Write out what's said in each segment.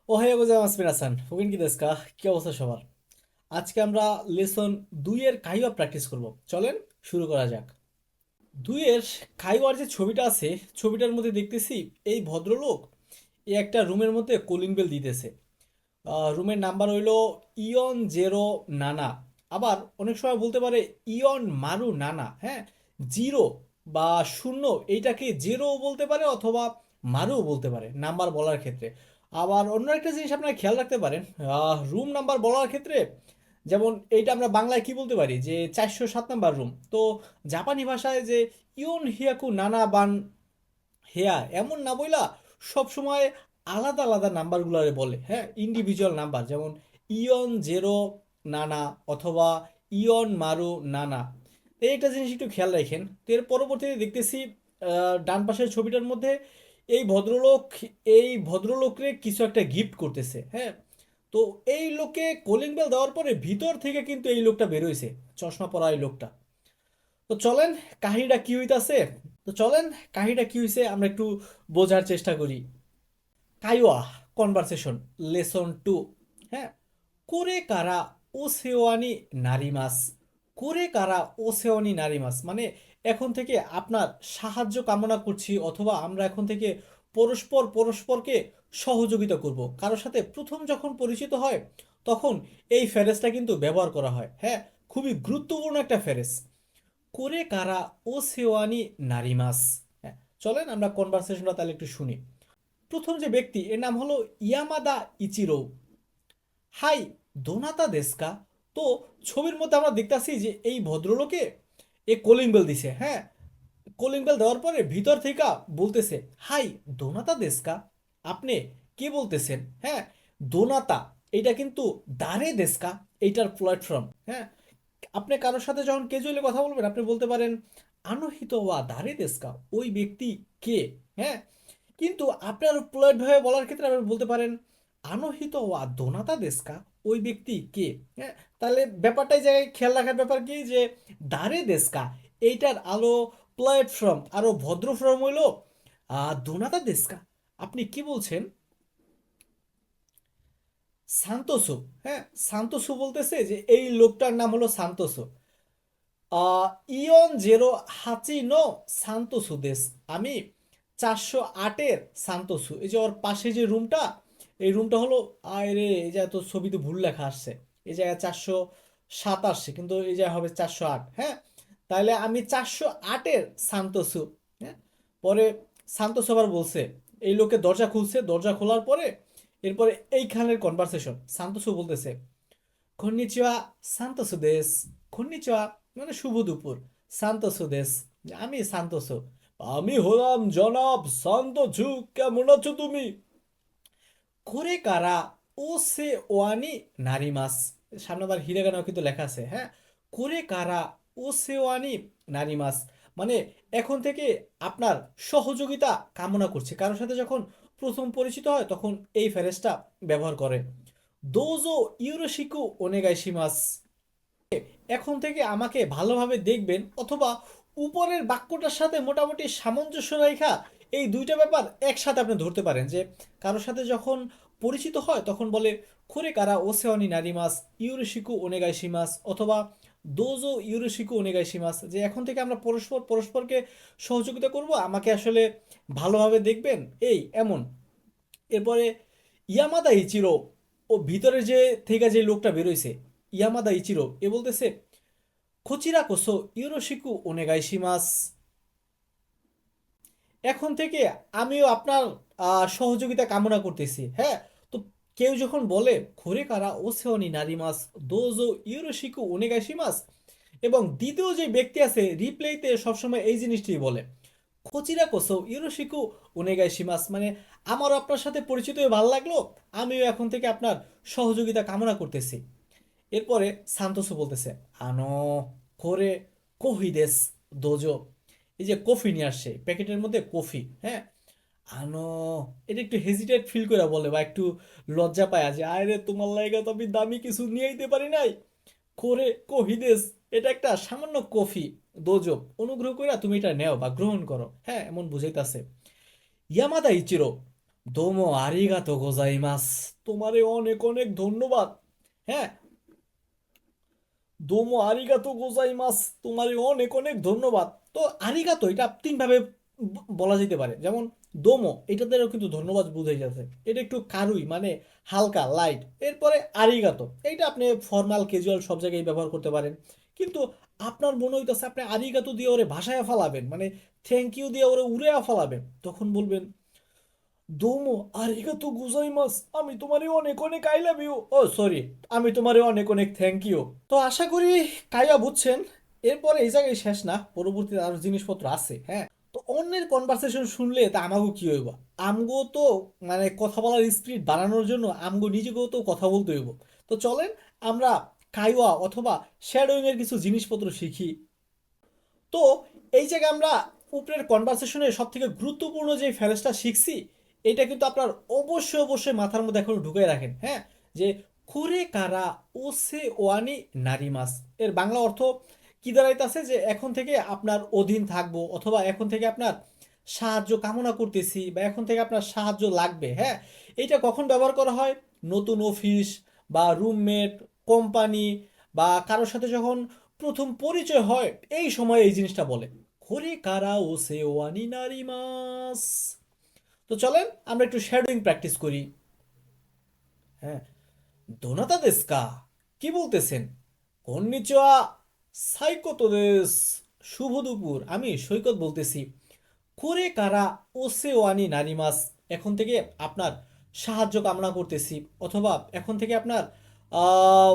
Ohio গোজাইমাসু মিনাসান ফুগেন কি দেস্কা কি অবস্থা সবার। আজকে আমরা লেসন 2 এর কাইওয়া প্র্যাকটিস করব। চলেন শুরু করা যাক। 2 এর কাইওয়ার যে ছবিটা আছে, ছবিটার মধ্যে দেখতেছি এই ভদ্রলোক একটা রুমের মধ্যে কলিং বেল দিতেছে। রুমের নাম্বার হইল ইয়ন জেরো নানা। আবার অনেক সময় বলতে পারে ইয়ন মারু নানা, হ্যাঁ। জিরো বা শূন্য এইটাকে জেরো বলতে পারে অথবা মারুও বলতে পারে নাম্বার বলার ক্ষেত্রে। আবার অন্য একটা জিনিস আপনারা খেয়াল রাখতে পারেন, রুম নাম্বার বলার ক্ষেত্রে যেমন এইটা আমরা বাংলায় কি বলতে পারি যে 407 নাম্বার রুম, তো জাপানি ভাষায় যে ইয়ন হিয়াকু নানা বান হেয়া এমন না বইলা সব সময় আলাদা আলাদা নাম্বারগুলোরে বলে, হ্যাঁ, ইন্ডিভিজুয়াল নাম্বার, যেমন ইয়ন জেরো নানা অথবা ইয়ন মারু নানা। এইটা জিনিস একটু খেয়াল রাখেন। তো এর পরবর্তীতে দেখতেছি ডান পাশের ছবিটার মধ্যে এই ভদ্রলোক এই ভদ্রলোকরে কিছু একটা গিফট করতেছে, হ্যাঁ। তো এই লোকে কলিং বেল দেওয়ার পরে ভিতর থেকে কিন্তু এই লোকটা বেরোইছে, চশমা পরা এই লোকটা। তো চলেন কাহিনীটা কি হইতাছে, তো চলেন কাহিনীটা কি হইছে আমরা একটু বোঝার চেষ্টা করি। কাইওয়া কনভারসেশন লেসন 2। হ্যাঁ, করে কারা ও সেওয়ানি নারিমাস। করে কারা ও সেওয়ানি নারিমাস মানে এখন থেকে আপনার সাহায্য কামনা করছি, অথবা আমরা এখন থেকে পরস্পর পরস্পরকে সহযোগিতা করব। কারোর সাথে প্রথম যখন পরিচিত হয় তখন এই ফ্রেজটা কিন্তু ব্যবহার করা হয়, হ্যাঁ। খুবই গুরুত্বপূর্ণ একটা ফ্রেজ, করে কারা ও সেওয়ানি নারিমাস। হ্যাঁ, চলেন আমরা কনভারসেশনটা তাহলে একটু শুনি। প্রথম যে ব্যক্তি এর নাম হলো ইয়ামাদা ইচিরো। হাই, দোনাতা দেস্কা। তো ছবির মধ্যে আমরা দেখতাছি যে এই ভদ্রলোকে এ কলিং বেল দিছে, হ্যাঁ। কলিং বেল দেওয়ার পরে ভিতর থেকে বলতেছে হাই, দোনাতা দেস্কা। আপনি কে বলতেছেন, হ্যাঁ। দোনাতা এটা কিন্তু দারে দেস্কা, এইটার প্ল্যাটফর্ম, হ্যাঁ। আপনি কারোর সাথে যখন ক্যাজুয়ালি কথা বলবেন আপনি বলতে পারেন আনোহিত ওয়া দারে দেস্কা, ওই ব্যক্তি কে, হ্যাঁ। কিন্তু আপনার পোলাইট ভাবে বলার ক্ষেত্রে আপনি বলতে পারেন আনোহিত ওয়া দোনাতা দেস্কা, ওই ব্যক্তি কে, হ্যাঁ। তাহলে ব্যাপারটাই জায়গায় খেয়াল রাখার ব্যাপার কি যে দারে দেস্কা এইটার আলো প্ল্যাটফর্ম আরো ভদ্র ফর্ম হইল দোনাতা দেস্কা, আপনি কি বলছেন। সান্তোসু, হ্যাঁ। সান্তোসু বলতেছে যে এই লোকটার নাম হলো সান্তোসু। ইয়ন জেরো হাচি নো সান্তোসু দেশ। আমি 408-এর সান্তোসু। এই যে ওর পাশে যে রুমটা, এই রুমটা হলো আরে এই যে এত ছবিতে ভুল লেখা আসছে, এই জায়গায় 407 আসছে কিন্তু এই জায়গায় হবে 408, হ্যাঁ। তাহলে আমি 408-এর সান্তোসু, হ্যাঁ। পরে সান্তোসু আবার বলছে এই লোকে দরজা খুলছে, দরজা খোলার পরে এরপরে এইখানের কনভারসেশন সান্তোসু বলতেছে কন্নিচিওয়া সান্তোসু দেশ। কন্নিচিওয়া মানে শুভ দুপুর, সান্তোসু দেশ আমি সান্তোসু। আমি হলাম জনাব সান্তোসু, কেমন আছো তুমি। করে কারা ও সে ওয়ানি নারিমাস। সামনে আবার হিরাগানাও কিন্তু লেখা আছে, হ্যাঁ। করে কারা ও সে ওয়ানি নারিমাস মানে এখন থেকে আপনার সহযোগিতা কামনা করছে। কারোর সাথে যখন প্রথম পরিচিত হয় তখন এই ফ্রেজটা ব্যবহার করে। দোজো ইউরোশিকু ওনেগাইশিমাস, এখন থেকে আমাকে ভালোভাবে দেখবেন, অথবা উপরের বাক্যটার সাথে মোটামুটি সামঞ্জস্য রেখা এই দুইটা ব্যাপার একসাথে আপনি ধরতে পারেন যে কারোর সাথে যখন পরিচিত হয় তখন বলে খুরে কারা ওসেওয়ানি নারিমাস ইউরোশিকু ওনেগাইশিমাস, অথবা দোজো ইউরোশিকু ওনেগাইশিমাস, যে এখন থেকে আমরা পরস্পর পরস্পরকে সহযোগিতা করব, আমাকে আসলে ভালোভাবে দেখবেন এই এমন। এরপরে ইয়ামাদা ইচিরো, ও ভিতরে যে থেকে যে লোকটা বেরোইছে ইয়ামাদা ইচিরো, এ বলতেছে খচিরা কোসো ইউরোশিকু ওনেগাইশিমাস। এখন থেকে আমিও আপনার সহযোগিতা কামনা করতেছি, হ্যাঁ। তো কেউ যখন বলে খোরে কারা ওসেওনি নারিমাস দোজো ইউরোশিকু ওনেগাইশিমাস, এবং দ্বিতীয় যে ব্যক্তি আছে রিপ্লেইতে সবসময় এই জিনিসটি বলে খচিরা কোসো ইউরোশিকু ওনেগাইশিমাস মানে আমারও আপনার সাথে পরিচিত হয়ে ভালো লাগলো, আমিও এখন থেকে আপনার সহযোগিতা কামনা করতেছি। এরপরে সান্তোসু বলতেছে আনো করে কোহিদেস দোজো, এই যে কফি নিয়ে আসছে প্যাকেটের মধ্যে কফি, হ্যাঁ। আনো, এটা একটু হেজিটেট ফিল করে বলে বা একটু লজ্জা পায় যে আরে তোমার লাইগা তো আমি দামি কিছু নিয়ে আইতে পারি নাই। করে কোহিদেস, এটা একটা সামান্য কফি, দোজো অনুগ্রহ করে তুমি এটা নেও বা গ্রহণ করো, হ্যাঁ, এমন বুঝাইতাছে। ইয়ামাদা ইচিরো দোমো আরিগাতো গোজাইমাস। তোমারে অনেক অনেক ধন্যবাদ। হ্যাঁ, দোমো আরিগাতো গোজাইমাস, তোমারে অনেক অনেক ধন্যবাদ। তো আরিগাতো এটা তিন ভাবে বলা যেতে পারে। যেমন দোমো এটাতেও কিন্তু ধন্যবাদ বোঝাই যাচ্ছে, এটা একটু কারুই মানে হালকা লাইট। এরপরে আরিগাতো এইটা আপনি ফর্মাল ক্যাজুয়াল সব জায়গায় ব্যবহার করতে পারেন। কিন্তু আপনার মনে হইতেছে আপনি আরিগাতো দিয়ে ওরে ভাসায় ফালাবেন, মানে থ্যাংক ইউ দিয়ে ওরে উড়ে ফালাবেন, তখন বলবেন দোমো আরিগাতো গোজাইমাস, আমি তোমারে অনেক অনেক I love you, oh sorry, আমি তোমারে অনেক অনেক থ্যাংক ইউ। তো আশা করি কাইয়া বুঝছেন। এরপরে এই জায়গায় শেষ না, পরবর্তীতে আরো জিনিসপত্র আছে। হ্যাঁ, তো অন্যের কনভারসেশন শুনলে তা আমাগো কি হইব? আমগো তো মানে কথা বলার স্পিড বাড়ানোর জন্য আমগো নিজেকেও তো কথা বলতে হইব। তো চলেন আমরা কাইওয়া অথবা শ্যাডোয়িং এর কিছু জিনিসপত্র শিখি। তো এই জায়গায় আমরা উপরের কনভারসেশনের সব থেকে গুরুত্বপূর্ণ যে ফ্রেজটা শিখছি, এটা কিন্তু আপনার অবশ্যই অবশ্যই মাথার মধ্যে এখন ঢুকাই রাখেন। হ্যাঁ, যে কুরে কারা ওসে ওয়ানি নারিমাস, এর বাংলা অর্থ কি দাঁড়াইতেছে? যে এখন থেকে আপনার অধীন থাকবো, অথবা এখন থেকে আপনার সাহায্য কামনা করতেছি, বা এখন থেকে আপনার সাহায্য লাগবে। হ্যাঁ, এইটা কখন ব্যবহার করা হয়? নতুন অফিস বা রুমমেট, কোম্পানি বা কারোর সাথে যখন প্রথম পরিচয় হয়, এই সময় এই জিনিসটা বলে খরে কারা ও সে ওয়ানি নারী মাস। তো চলেন আমরা একটু শ্যাডোইং প্র্যাকটিস করি। হ্যাঁ, দোনাতা দেস্কা, কি বলতেছেন? কন্নিচিওয়া সাইকোতো দেস, শুভ দুপুর, আমি সৈকত বলতেছি। করে কারা ওসে ওয়ানি নারিমাস, এখন থেকে আপনার সাহায্য কামনা করতেছি, অথবা এখন থেকে আপনার আহ,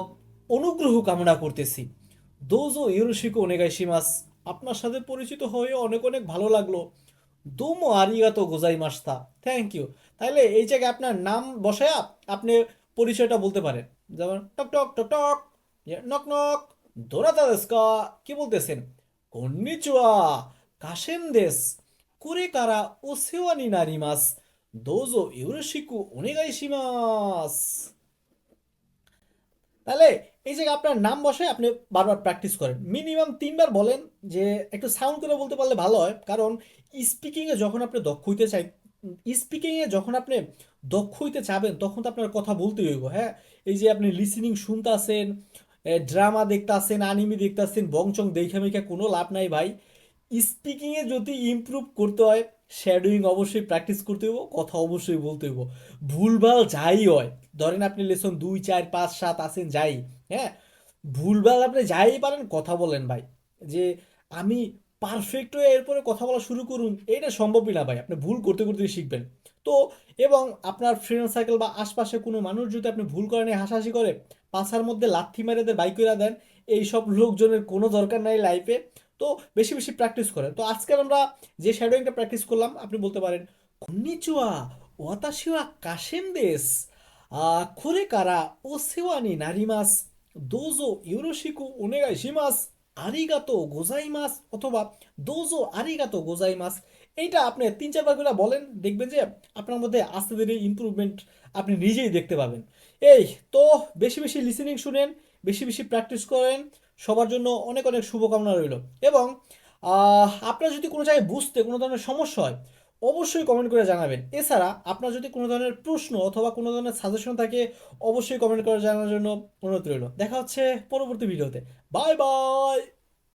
অনুগ্রহ কামনা করতেছি। দোজো ইউরোশিকো ওনেগাইশিমাস, আপনার সাথে পরিচিত হয়ে অনেক অনেক ভালো লাগলো। দোমো আরিগাতো গোজাইমাস্তা, থ্যাংক ইউ। তাহলে এই জায়গায় আপনার নাম বসায়া আপনি পরিচয়টা বলতে পারেন। যেমন টক টক টক টক, নক নক, দোরাতা দেস্কা, কি বলতেছেন? কন্নিচুয়া কাশেম দেস, কুরে কারা ও সেওয়ানি নারিমাস, দোজো ইউরোশিকু ওনেগাইশিমাস। তাহলে এই জায়গায় আপনার নাম বসে আপনি বারবার প্র্যাকটিস করেন, মিনিমাম 3বার বলেন। যে একটু সাউন্ড করে বলতে পারলে ভালো হয়, কারণ স্পিকিংয়ে যখন আপনি দক্ষ হইতে চাই, স্পিকিংয়ে যখন আপনি দক্ষ হইতে চাবেন, তখন তো আপনার কথা বলতে হইব। হ্যাঁ, এই যে আপনি লিসেনিং শুনতাছেন, ড্রামা দেখতাছেন, আনিমি দেখতাছেন, বংচং দেখা মেখা কোনো লাভ নাই ভাই। স্পিকিংয়ে যদি ইমপ্রুভ করতে হয়, শ্যাডোয়িং অবশ্যই প্র্যাকটিস করতে হইব, কথা অবশ্যই বলতে হইব। ভুলভাল যাই হয়, ধরেন আপনি লেসন 2 4 5 7 আছেন যাই, হ্যাঁ, ভুলভাল আপনি যাই পারেন কথা বলেন ভাই। যে আমি পারফেক্ট হয়ে এরপরে কথা বলা শুরু করুন, এটা সম্ভবই না ভাই, আপনি ভুল করতে করতে শিখবেন। তো এবং আপনার ফ্রেন্ড সার্কেল বা আশপাশে কোনো মানুষ যদি আপনি ভুল করে নিয়ে হাসাহাসি করে, পাছার মধ্যে লাথি মেরে দেয়, বাইক করে দেন, এইসব লোকজনের কোনো দরকার নাই লাইফে। তো বেশি বেশি প্র্যাকটিস করেন। তো আজকে আমরা যে শ্যাডোয়িংটা প্র্যাকটিস করলাম, আপনি বলতে পারেন কন্নিচুয়া ওয়াতাশি ওয়া কাশেম দেস, কোরে কারা ও সেওয়ানি নারিমাস, দোজো ইউরোশিকু ওনেগাই শিমাস, আরিগাতো গোজাইমাস, অথবা দোজো আরিগাতো গোজাইমাস। এইটা আপনি 3 4বার করে বলেন, দেখবেন যে আপনার মধ্যে আস্তে ধীরে ইমপ্রুভমেন্ট আপনি নিজেই দেখতে পাবেন। এই তো, বেশি বেশি লিসেনিং শুনেন, বেশি বেশি প্র্যাকটিস করেন। সবার জন্য অনেক অনেক শুভকামনা রইল। এবং আপনার যদি কোনো জায়গায় বুঝতে কোনো ধরনের সমস্যা হয়, অবশ্যই কমেন্ট করে জানাবেন। এছাড়া আপনার যদি কোনো ধরনের প্রশ্ন অথবা কোনো ধরনের সাজেশন থাকে, অবশ্যই কমেন্ট করে জানানোর জন্য অনুরোধ রইল। দেখা হচ্ছে পরবর্তী ভিডিওতে। Bye bye.